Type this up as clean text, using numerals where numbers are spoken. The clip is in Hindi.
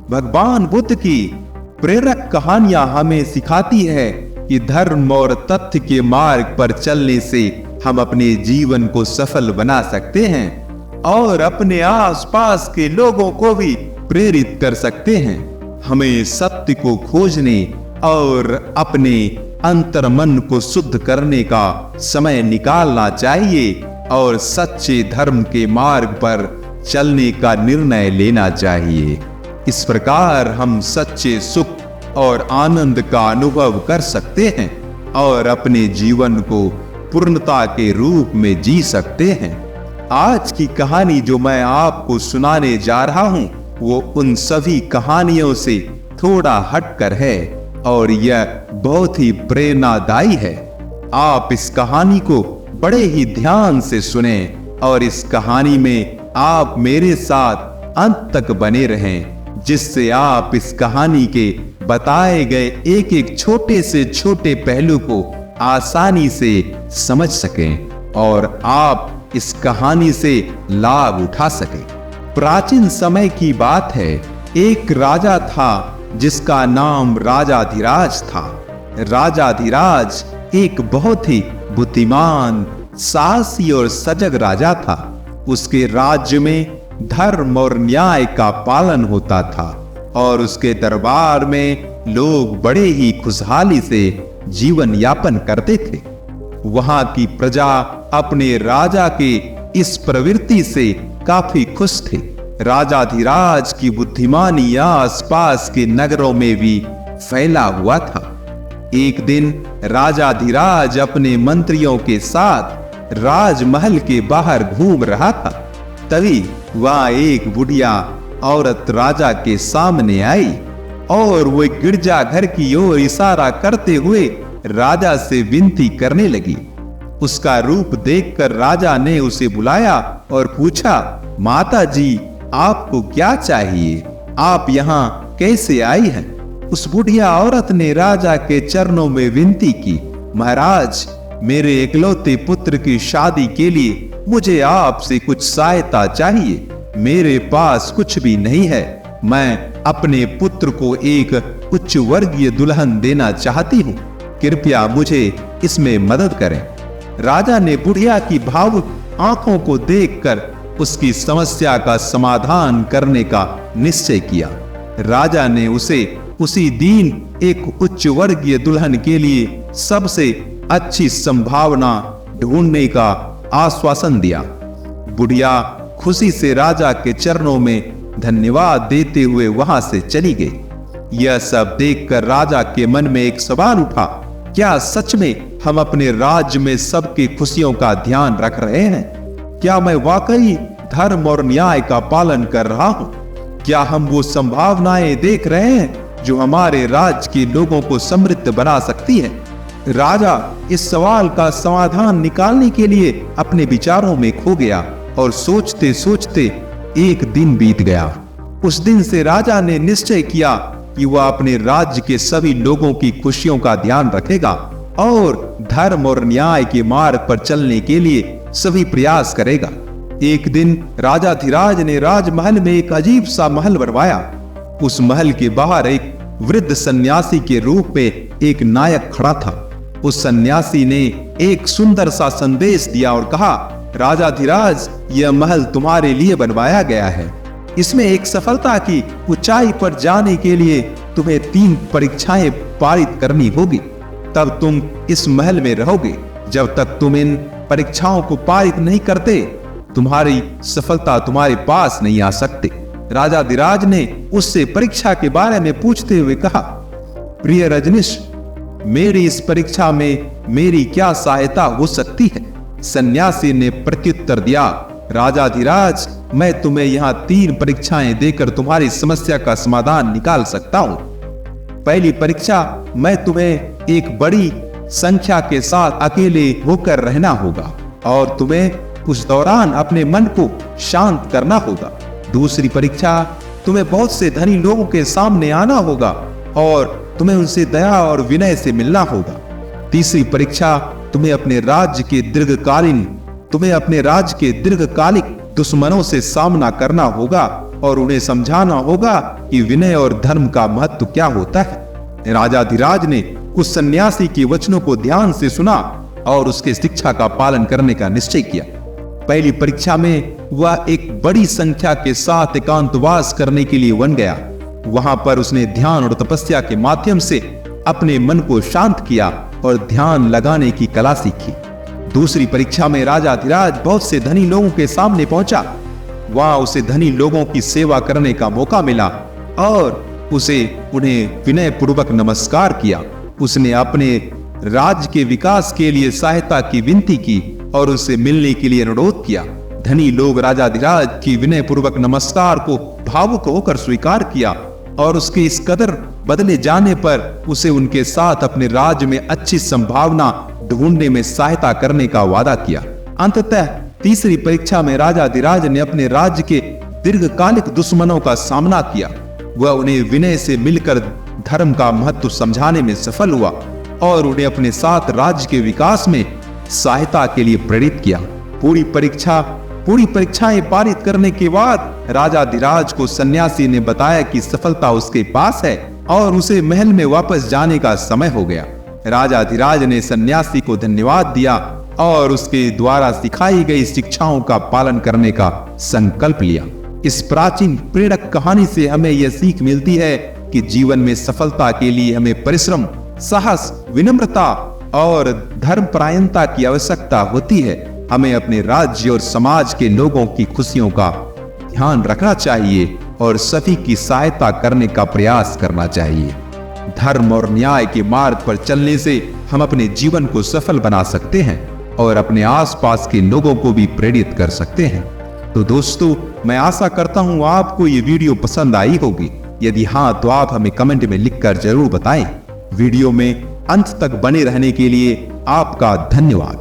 भगवान बुद्ध की प्रेरक कहानियां हमें सिखाती है कि धर्म और तथ्य के मार्ग पर चलने से हम अपने जीवन को सफल बना सकते हैं और अपने आसपास के लोगों को भी प्रेरित कर सकते हैं। हमें सत्य को खोजने और अपने अंतर्मन को शुद्ध करने का समय निकालना चाहिए और सच्चे धर्म के मार्ग पर चलने का निर्णय लेना चाहिए। इस प्रकार हम सच्चे सुख और आनंद का अनुभव कर सकते हैं और अपने जीवन को पूर्णता के रूप में जी सकते हैं। आज की कहानी जो मैं आपको सुनाने जा रहा हूं, वो उन सभी कहानियों से थोड़ा हटकर है और यह बहुत ही प्रेरणादायी है। आप इस कहानी को बड़े ही ध्यान से सुने और इस कहानी में आप मेरे साथ अंत तक बने रहें, जिससे आप इस कहानी के बताए गए एक एक छोटे से छोटे पहलू को आसानी से समझ सकें और आप इस कहानी से लाभ उठा सकें। प्राचीन समय की बात है, एक राजा था जिसका नाम राजाधिराज था। राजाधिराज एक बहुत ही बुद्धिमान, साहसी और सजग राजा था। उसके राज्य में धर्म और न्याय का पालन होता था और उसके दरबार में लोग बड़े ही खुशहाली से जीवन यापन करते थे। वहां की प्रजा अपने राजा के इस प्रवृत्ति से काफी खुश थे। राजाधिराज की बुद्धिमानी आसपास के नगरों में भी फैला हुआ था। एक दिन राजाधिराज अपने मंत्रियों के साथ राजमहल के बाहर घूम रहा था। तभी वहां एक बुढ़िया औरत राजा के सामने आई और वो गिरजाघर की ओर इशारा करते हुए राजा से विनती करने लगी। उसका रूप देखकर राजा ने उसे बुलाया और पूछा, माता जी, आपको क्या चाहिए? आप यहाँ कैसे आई हैं? उस बुढ़िया औरत ने राजा के चरणों में विनती की, महाराज, मेरे इकलौते पुत्र की शादी के लिए मुझे आपसे कुछ सहायता चाहिए। मेरे पास कुछ भी नहीं है। मैं अपने पुत्र को एक उच्च वर्गीय दुल्हन देना चाहती हूँ। कृपया मुझे इसमें मदद करें। राजा ने बुढ़िया की भावुक आंखों को देखकर उसकी समस्या का समाधान करने का निश्चय किया। राजा ने उसे उसी दिन एक उच्च वर्गीय दुल्हन के लिए सबसे अच्छी संभावना ढूंढने का आश्वासन दिया। बुढ़िया खुशी से राजा के चरणों में धन्यवाद देते हुए वहां से चली गई। यह सब देखकर राजा के मन में एक सवाल उठा, क्या सच में हम अपने राज्य में सबकी खुशियों का ध्यान रख रहे हैं? क्या मैं वाकई धर्म और न्याय का पालन कर रहा हूँ? क्या हम वो संभावनाएं देख रहे हैं जो हमारे राज्य के लोगों को समृद्ध बना सकती है? राजा इस सवाल का समाधान निकालने के लिए अपने विचारों में खो गया और सोचते सोचते एक दिन बीत गया। उस दिन से राजा ने निश्चय किया कि वह अपने राज्य के सभी लोगों की खुशियों का ध्यान रखेगा और धर्म और न्याय के मार्ग पर चलने के लिए सभी प्रयास करेगा। एक दिन राजाधिराज ने राजमहल में एक अजीब सा महल बनवाया। उस महल के बाहर एक वृद्ध सन्यासी के रूप में एक नायक खड़ा था। उस सन्यासी ने एक सुंदर सा संदेश दिया और कहा, राजाधिराज, यह महल तुम्हारे लिए बनवाया गया है। इसमें एक सफलता की ऊंचाई पर जाने के लिए तुम्हें 3 परीक्षाएं पारित करनी होगी, तब तुम इस महल में रहोगे। जब तक तुम इन परीक्षाओं को पारित नहीं करते, तुम्हारी सफलता तुम्हारे पास नहीं आ सकती। राजाधिराज ने उससे परीक्षा के बारे में पूछते हुए कहा, प्रिय रजनीश, मेरी इस परीक्षा में मेरी क्या सहायता हो सकती है? सन्यासी ने प्रत्युत्तर दिया, राजाधिराज, मैं तुम्हें यहाँ 3 परीक्षाएं देकर तुम्हारी समस्या का समाधान निकाल सकता हूँ। पहली परीक्षा, मैं तुम्हें एक बड़ी संख्या के साथ अकेले होकर रहना होगा और तुम्हें उस दौरान अपने मन को शांत करना होगा। दूसरी परीक्षा, तुम्हें बहुत से धनी लोगों के सामने आना होगा और तुम्हें उनसे दया और विनय से मिलना होगा। तीसरी परीक्षा, तुम्हें अपने राज्य के दीर्घकालिक दुश्मनों से सामना करना होगा और उन्हें समझाना होगा कि विनय और धर्म का महत्व क्या होता है। राजाधिराज ने उस सन्यासी के वचनों को ध्यान से सुना और उसके शिक्षा का पालन करने का निश्चय किया। पहली परीक्षा में वह एक बड़ी संख्या के साथ एकांतवास करने के लिए वन गया। वहां पर उसने ध्यान और तपस्या के माध्यम से अपने मन को शांत किया और ध्यान लगाने की कला सीखी। दूसरी परीक्षा में राजाधिराज बहुत से धनी लोगों के सामने पहुंचा। वहां उसे धनी लोगों की सेवा करने का मौका मिला और उसे उन्हें विनय पूर्वक नमस्कार किया। उसने अपने राज्य के विकास के लिए सहायता की विनती की और उससे मिलने के लिए अनुरोध किया। धनी लोग राजाधिराज की विनय पूर्वक नमस्कार को भावुक होकर स्वीकार किया और उसके इस कदर बदले जाने पर उसे उनके साथ अपने राज्य में अच्छी संभावना ढूंढने में सहायता करने का वादा किया। अंततः तीसरी परीक्षा में राजाधिराज ने अपने राज्य के दीर्घकालिक दुश्मनों का सामना किया। वह उन्हें विनय से मिलकर धर्म का महत्व समझाने में सफल हुआ और उन्हें अपने साथ राज्य के विकास में सहायता के लिए प्रेरित किया। पूरी परीक्षाएं पारित करने के बाद राजाधिराज को सन्यासी ने बताया कि सफलता उसके पास है और उसे महल में वापस जाने का समय हो गया। राजाधिराज ने सन्यासी को धन्यवाद दिया और उसके द्वारा सिखाई गई शिक्षाओं का पालन करने का संकल्प लिया। इस प्राचीन प्रेरक कहानी से हमें यह सीख मिलती है कि जीवन में सफलता के लिए हमें परिश्रम, साहस, विनम्रता और धर्मपरायणता की आवश्यकता होती है। हमें अपने राज्य और समाज के लोगों की खुशियों का ध्यान रखना चाहिए और सभी की सहायता करने का प्रयास करना चाहिए। धर्म और न्याय के मार्ग पर चलने से हम अपने जीवन को सफल बना सकते हैं और अपने आसपास के लोगों को भी प्रेरित कर सकते हैं। तो दोस्तों, मैं आशा करता हूं आपको ये वीडियो पसंद आई होगी। यदि हाँ, तो आप हमें कमेंट में लिखकर जरूर बताएं। वीडियो में अंत तक बने रहने के लिए आपका धन्यवाद।